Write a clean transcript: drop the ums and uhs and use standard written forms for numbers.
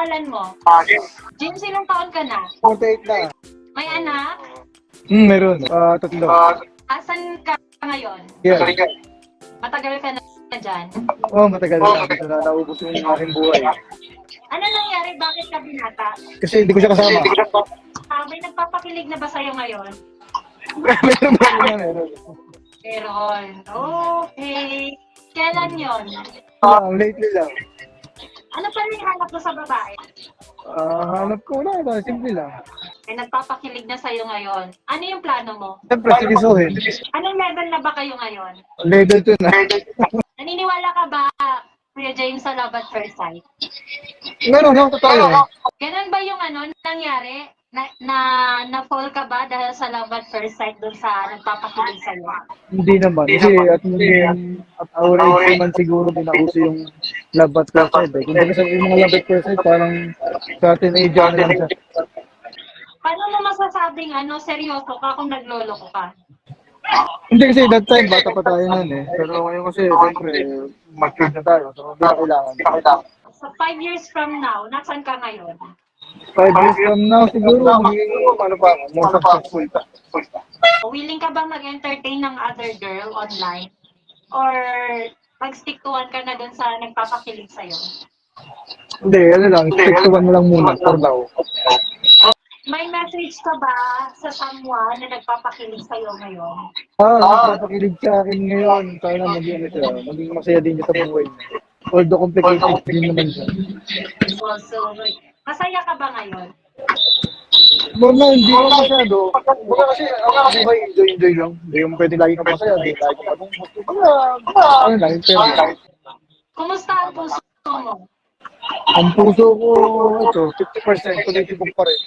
pangalan mo? James, ilang taon ka na? 48 na. May anak? Meron. Tatlo. Asan ka ngayon? Yeah. Matagal ka na dyan? Matagal na. Dito na naubos yung aking buhay. Ano nangyari? Bakit ka binata? Kasi hindi ko siya kasama. May nagpapakilig na ba sa'yo ngayon? meron. Meron. Okay. Kailan yon? Lately lang. Ano pa rin hanap mo sa babae? Hanap ko na. Simple lang. May nagpapakilig na sa'yo ngayon. Ano yung plano mo? Siyempre, seryosohin. Anong level na ba kayo ngayon? Level 2 na. Naniniwala ka ba, Kuya James, sa love at first sight? Meron lang, totoo. Ganun ba yung nangyari? Na-fall ka ba dahil sa love at first sight dun sa nagpapakilig sa'yo? Hindi naman. Kasi at our age naman siguro pinauso yung love at first sight. Kung hindi sa yung mga love at first sight, parang sa teenager na lang siya. Paano mo masasabing seryoso ka kung nagloloko ka? Hindi kasi that time, bata pa tayo nun eh. Pero ngayon kasi, siyempre, matured na tayo. So, hindi na kailangan. So 5 years from now, nasan ka ngayon? 5 years from now, siguro, magiging, more successful ka. Willing ka ba mag-entertain ng other girl online? Or mag-stick to one ka na dun sa nagpapakilig sa'yo? Hindi, lang, stick to one lang muna, for now. May message ka ba sa someone na nagpapakilig sa'yo ngayon? Nagpapakilig sa akin ngayon. Sana maging masaya din siya sa buhay niya. Although complicated din naman siya. Also, masaya ka ba ngayon? Normal, hindi ko masyado. Baka kasi, ang buhay, enjoy lang. Hindi yung pwede lagi kang masaya, hindi lagi kang gusto. Ano lang, pwede. Kumusta ang puso mo? Ang puso ko, 50%, tuloy-tibok pa rin.